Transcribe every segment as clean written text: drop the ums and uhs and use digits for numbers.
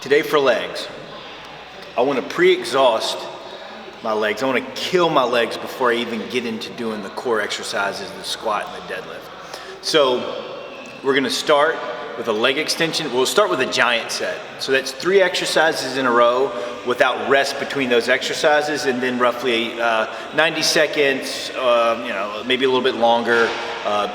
Today for legs, I want to pre-exhaust my legs. I want to kill my legs before I even get into doing the core exercises, the squat and the deadlift. So we're going to start with a leg extension. We'll start with a giant set. So that's 3 exercises in a row without rest between those exercises, and then roughly 90 seconds, maybe a little bit longer,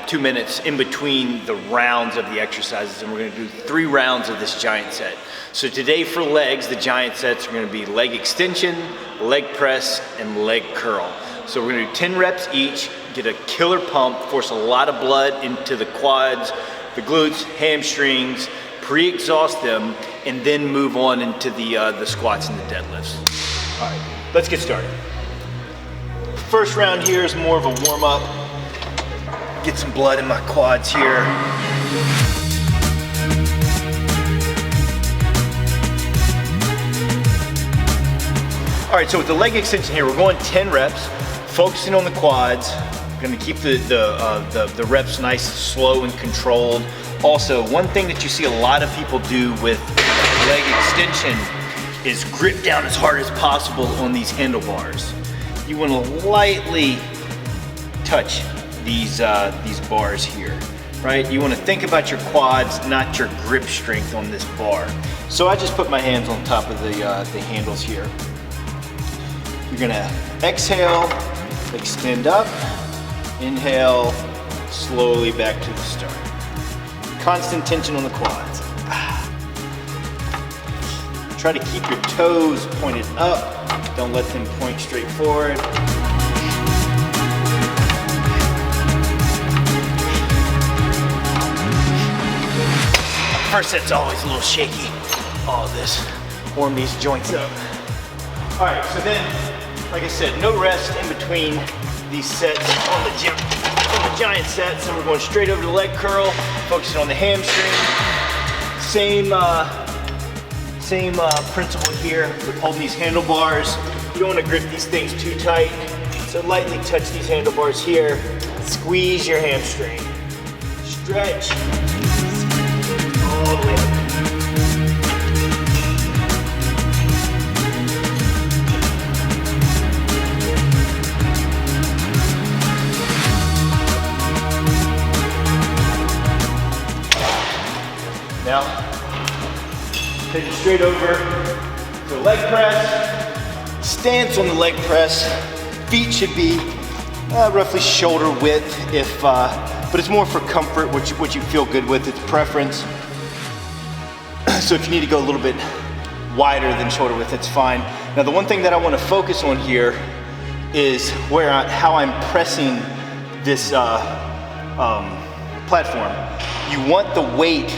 2 minutes in between the rounds of the exercises. And we're going to do 3 rounds of this giant set. So today for legs, the giant sets are going to be leg extension, leg press, and leg curl. So we're going to do 10 reps each, get a killer pump, force a lot of blood into the quads, the glutes, hamstrings, pre-exhaust them, and then move on into the squats and the deadlifts. All right, let's get started. First round here is more of a warm-up. Get some blood in my quads here. All right, so with the leg extension here, we're going 10 reps, focusing on the quads. We're gonna keep the reps nice, slow, and controlled. Also, one thing that you see a lot of people do with leg extension is grip down as hard as possible on these handlebars. You wanna lightly touch these bars here, right? You wanna think about your quads, not your grip strength on this bar. So I just put my hands on top of the handles here. You're gonna exhale, extend up, inhale, slowly back to the start. Constant tension on the quads. Try to keep your toes pointed up. Don't let them point straight forward. First set's always a little shaky. All of this, warm these joints up. All right, so then, like I said, no rest in between these sets on the giant set. So we're going straight over to leg curl, focusing on the hamstring. Same principle here with holding these handlebars. You don't want to grip these things too tight. So lightly touch these handlebars here. Squeeze your hamstring. Stretch. All the way up. Now, take it straight over to leg press. Stance on the leg press. Feet should be roughly shoulder width, but it's more for comfort, what you feel good with. It's preference. So if you need to go a little bit wider than shoulder width, it's fine. Now, the one thing that I want to focus on here is how I'm pressing this platform. You want the weight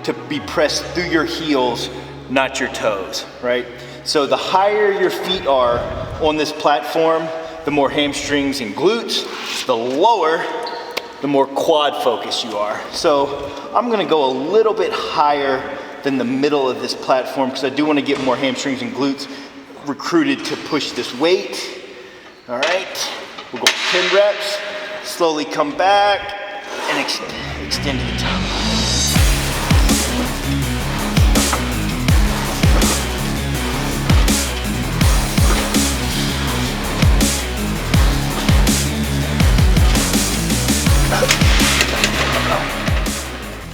to be pressed through your heels, not your toes, right? So the higher your feet are on this platform, the more hamstrings and glutes. The lower, the more quad focused you are. So I'm gonna go a little bit higher than the middle of this platform because I do want to get more hamstrings and glutes recruited to push this weight. All right, we'll go 10 reps, slowly come back and extend to the top.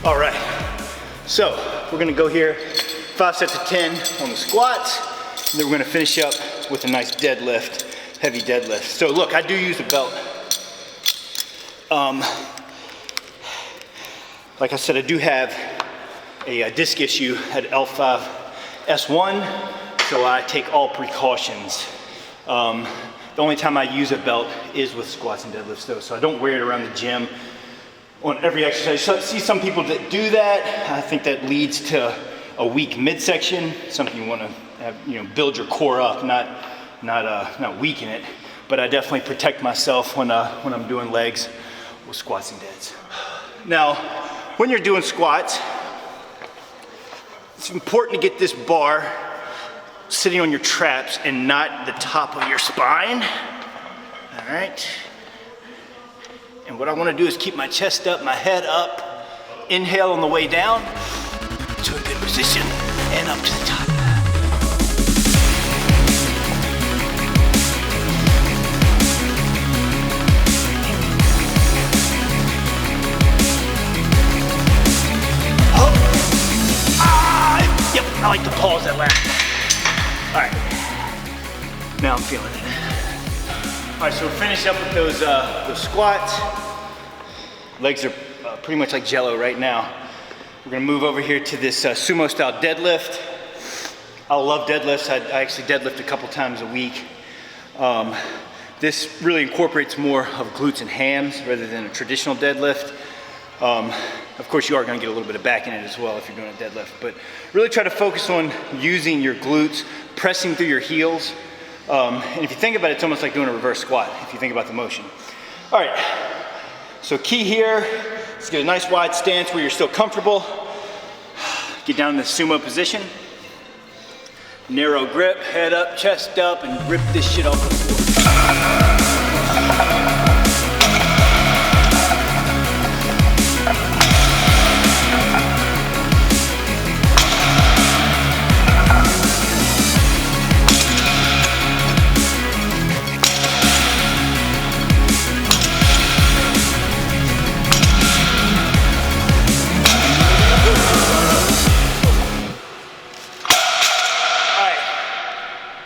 All right, so we're gonna go here, 5 sets of 10 on the squats, and then we're gonna finish up with a nice deadlift, heavy deadlift. So look, I do use a belt. Like I said, I do have a disc issue at L5, S1, so I take all precautions. The only time I use a belt is with squats and deadlifts though, so I don't wear it around the gym on every exercise. So I see some people that do that. I think that leads to a weak midsection, something you want to have, build your core up, not weaken it. But I definitely protect myself when I'm doing legs with squats and deads. Now, when you're doing squats, it's important to get this bar sitting on your traps and not the top of your spine. All right. And what I want to do is keep my chest up, my head up. Inhale on the way down to a good position. and up to the top. Yep, I like to pause that last. All right, now I'm feeling it. All right, so we're finished up with those squats. Legs are pretty much like jello right now. We're gonna move over here to this sumo style deadlift. I love deadlifts. I actually deadlift a couple times a week. This really incorporates more of glutes and hams rather than a traditional deadlift. Of course, you are gonna get a little bit of back in it as well if you're doing a deadlift, but really try to focus on using your glutes, pressing through your heels. And if you think about it, it's almost like doing a reverse squat, if you think about the motion. All right, so key here is get a nice wide stance where you're still comfortable. Get down in the sumo position. Narrow grip, head up, chest up, and rip this shit off the floor.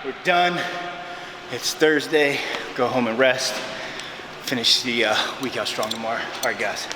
We're done. It's Thursday. Go home and rest. Finish the week out strong tomorrow. All right, guys.